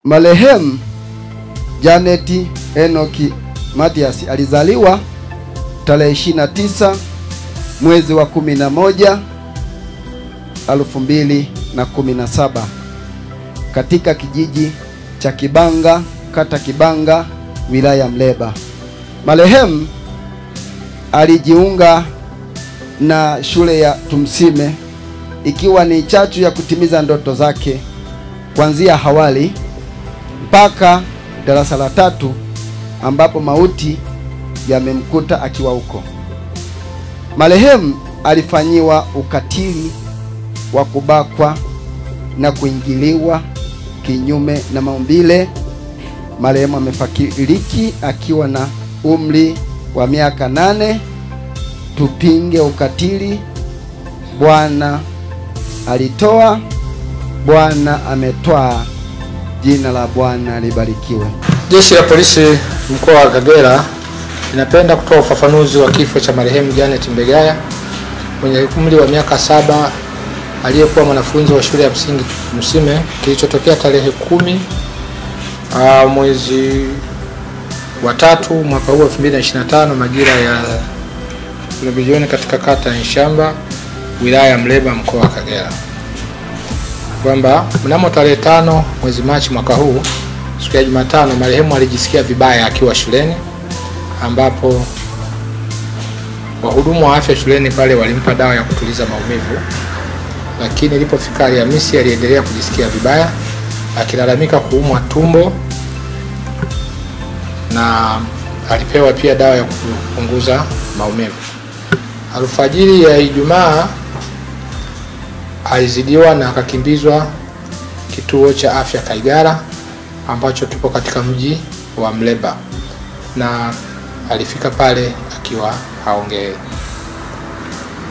Marehemu Janet Enoki Matias alizaliwa tarehe 29 mwezi wa 11 2017 katika kijiji cha Kibanga, kata Kibanga, wilaya Mleba. Marehemu alijiunga na shule ya Tumsime ikiwa ni chachu ya kutimiza ndoto zake kuanzia awali mpaka darasa la 3 ambapo mauti yamemkuta akiwa huko. Marehemu alifanyiwa ukatili wa kubakwa na kuingiliwa kinyume na maumbile. Marehemu amefariki akiwa na umri wa miaka 8. Tupinge ukatili. Bwana alitoa, Bwana ametoa. Jina la Bwana libarikiwe. Jeshi la Polisi mkoa wa Kagera linapenda kutoa ufafanuzi wa kifo cha marehemu Janet Mbegaya mwenye umri wa miaka 7 aliyekuwa mwanafunzi wa shule ya msingi Msime, kilichotokea tarehe 10 mwezi wa 3 mwaka huu 2025 majira ya jioni katika kata ya Nshamba, wilaya ya Mleba, mkoa wa Kagera. Kwamba mnamo tarehe 5 mwezi Machi mwaka huu, siku ya Jumatano, marehemu alijisikia vibaya akiwa shuleni, ambapo wahudumu wa afya shuleni pale walimpa dawa ya kutuliza maumivu, lakini ilipofika Alhamisi aliendelea kujisikia vibaya akilalamika kuumwa tumbo, na alipewa pia dawa ya kupunguza maumivu. Alfajiri ya Ijumaa alizidiwa na akakimbizwa kituo cha afya Kaigara ambacho kipo katika mji wa Mleba, na alifika pale akiwa haongei.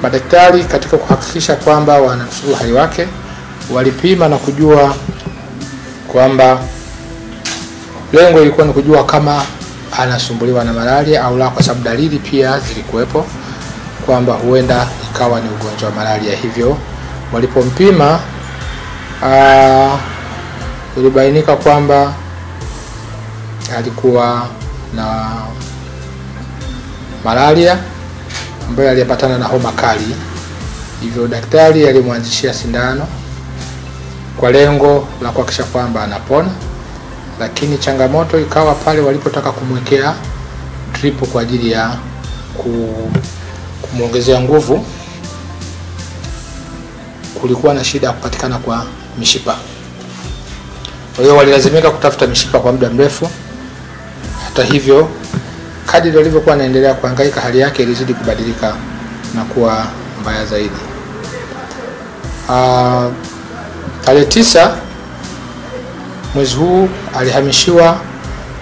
Madaktari katika kuhakikisha kwamba wanamsuru hali wake walipima na kujua kwamba lengo ilikuwa ni kujua kama anasumbuliwa na malaria au la, kwa sababu dalili pia zilikuwepo kwamba huenda ikawa ni ugonjwa wa malaria. Hivyo walipompima ilibainika kwamba alikuwa na malaria ambayo alipatana na homa kali. Hivyo daktari alimwanzishia sindano kwa lengo la kuhakikisha kwamba anapona, lakini changamoto ikawa pale walipotaka kumwekea drip kwa ajili ya kumuongezea nguvu, kulikuwa na shida ya kupatikana kwa mishipa. Kwa hiyo walilazimika kutafuta mishipa kwa muda mrefu. Hata hivyo, kadri walivyokuwa wanaendelea kuhangaika, hali yake ilizidi kubadilika na kuwa mbaya zaidi. Tarehe 9 mwezi huu alihamishiwa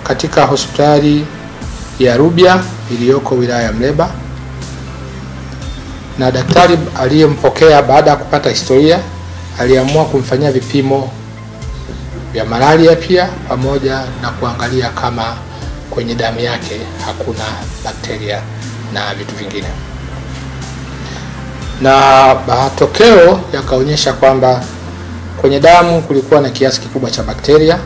katika hospitali ya Rubya iliyoko wilaya ya Mleba, na daktari aliyempokea baada ya kupata historia aliamua kumfanyia vipimo vya malaria pia, pamoja na kuangalia kama kwenye damu yake hakuna bakteria na vitu vingine, na matokeo yakaonyesha kwamba kwenye damu kulikuwa na kiasi kikubwa cha bakteria,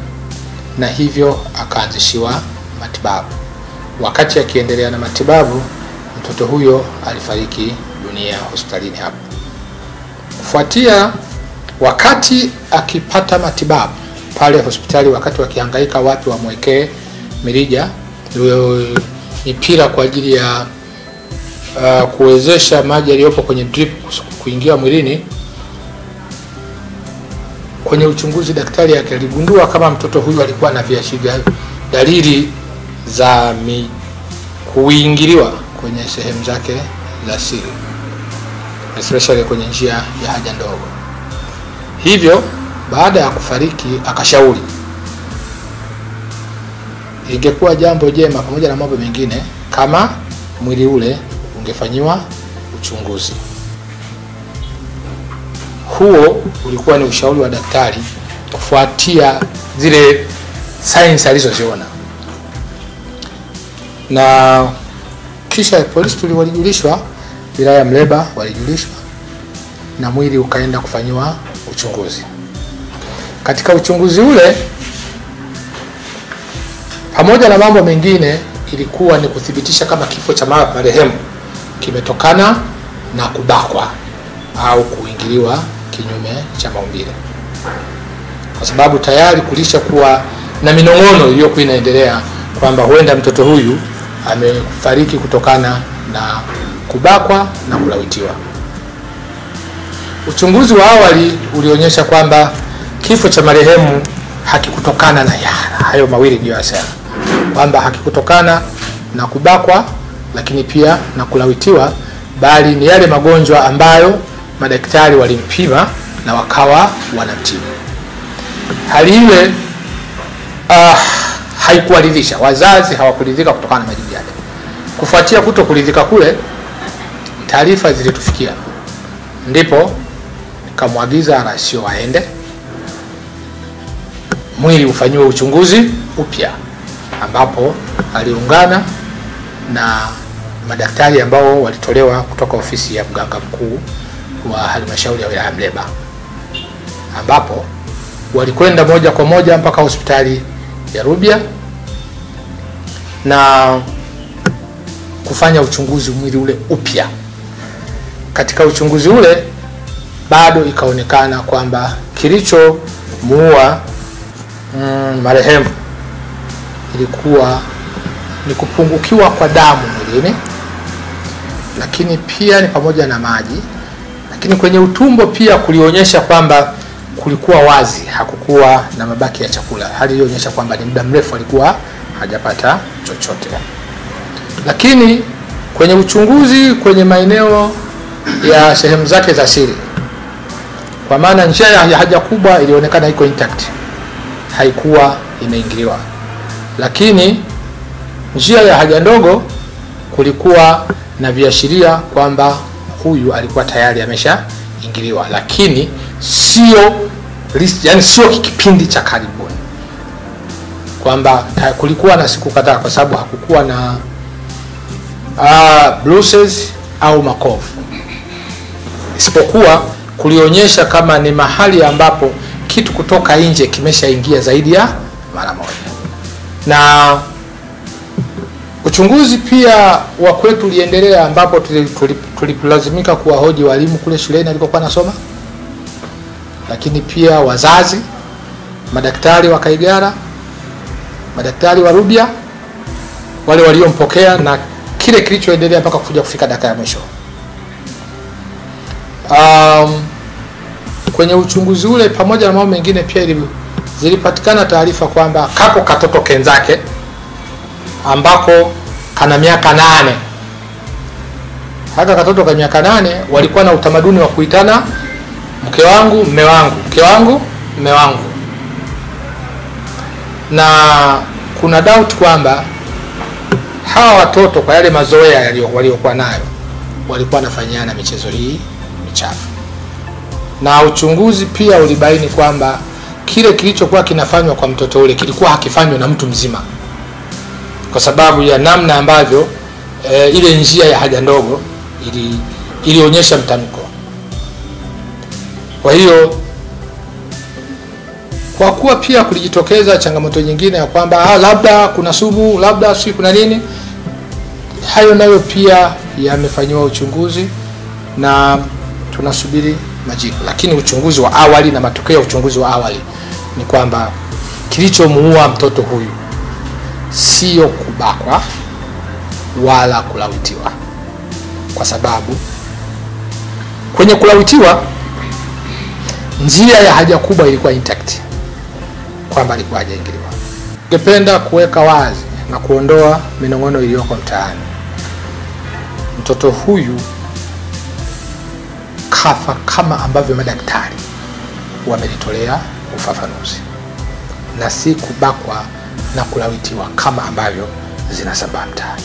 na hivyo akaanzishiwa matibabu. Wakati akiendelea na matibabu, mtoto huyo alifariki dunia hospitalini hapo. Kufuatia wakati akipata matibabu pale hospitali, wakati wakihangaika wapi wamwekee mirija mipira kwa ajili ya kuwezesha maji yaliyopo kwenye drip kuingia mwilini, kwenye uchunguzi daktari aligundua kama mtoto huyu alikuwa na viashiria dalili za kuingiliwa kwenye sehemu zake za siri, especially kwenye njia ya haja ndogo. Hivyo baada ya kufariki akashauri ingekuwa jambo jema pamoja na mambo mengine kama mwili ule ungefanyiwa uchunguzi. Huo ulikuwa ni ushauri wa daktari kufuatia zile signs alizoziona, na kisha polisi walijulishwa, wilaya ya Mleba walijulishwa, na mwili ukaenda kufanyiwa uchunguzi. Katika uchunguzi ule Pamoja na mambo mengine, ilikuwa ni kuthibitisha kama kifo cha marehemu kimetokana na kubakwa au kuingiliwa kinyume cha maumbile, kwa sababu tayari kulisha kuwa na minong'ono iliyokuwa inaendelea kwamba huenda mtoto huyu amefariki kutokana na kubakwa na kulawitiwa. Uchunguzi wa awali ulionyesha kwamba kifo cha marehemu hakikutokana na hayo mawili niliyosema, kwamba hakikutokana na kubakwa lakini pia na kulawitiwa, bali ni yale magonjwa ambayo madaktari walimpima na wakawa wanamtibu. Hali ile haikuwaridhisha wazazi, hawakuridhika kutokana na majibu yake. Kufuatia kutokuridhika kule, taarifa zilitufikia, ndipo nikamwagiza RCO waende mwili ufanyiwe uchunguzi upya, ambapo aliungana na madaktari ambao walitolewa kutoka ofisi ya mganga mkuu wa halmashauri ya wilaya Mleba, ambapo walikwenda moja kwa moja mpaka hospitali ya Rubya na kufanya uchunguzi mwili ule upya. Katika uchunguzi ule bado ikaonekana kwamba kilichomuua marehemu ilikuwa ni kupungukiwa kwa damu mwilini, lakini pia ni pamoja na maji, lakini kwenye utumbo pia kulionyesha kwamba kulikuwa wazi, hakukuwa na mabaki ya chakula. Hali ilionyesha kwamba ni muda mrefu alikuwa hajapata chochote. Lakini kwenye uchunguzi kwenye maeneo ya sehemu zake za siri, kwa maana njia ya haja kubwa ilionekana iko intact, haikuwa imeingiliwa, lakini njia ya haja ndogo kulikuwa na viashiria kwamba huyu alikuwa tayari ameshaingiliwa, lakini sio kipindi cha karibuni, kwamba kulikuwa na siku kadhaa, kwa sababu hakukuwa na bruises au makovu, isipokuwa kulionyesha kama ni mahali ambapo kitu kutoka nje kimeshaingia zaidi ya mara moja. Na uchunguzi pia wa kwetu uliendelea, ambapo tulilazimika kuwahoji walimu kule shuleni alikokuwa nasoma, lakini pia wazazi, madaktari wa Kaigara, madaktari wa Rubya, wale waliompokea, na kile kilichoendelea mpaka kufika dakika ya mwisho. Kwenye uchunguzi ule pamoja na mambo mengine pia zilipatikana taarifa kwamba kako katoto kenzake ambako kana miaka 8. Haka katoto ka miaka 8 walikuwa na utamaduni wa kuitana mke wangu, mme wangu, mke wangu, mme wangu. Na kuna doubt kwamba hawa watoto kwa yale mazoea waliokuwa nayo walikuwa wanafanyana michezo hii michafu. Na uchunguzi pia ulibaini kwamba kile kilichokuwa kinafanywa kwa mtoto ule kilikuwa hakifanywa na mtu mzima, kwa sababu ya namna ambavyo ile njia ya haja ndogo ilionyesha mtamko. Kwa hiyo kwa kuwa pia kulijitokeza changamoto nyingine ya kwamba labda kuna sumu, labda si kuna nini, hayo nayo pia yamefanywa uchunguzi na tunasubiri majibu. Lakini uchunguzi wa awali na matokeo ya uchunguzi wa awali ni kwamba kilichomuua mtoto huyu sio kubakwa wala kulawitiwa, kwa sababu kwenye kulawitiwa njia ya haja kubwa ilikuwa intact, kwamba alikuwa hajaingiliwa. Ningependa kuweka wazi na kuondoa minong'ono iliyoko mtaani. Mtoto huyu kafa kama ambavyo madaktari wamelitolea ufafanuzi, na si kubakwa na kulawitiwa kama ambavyo zinasambaa mtaani.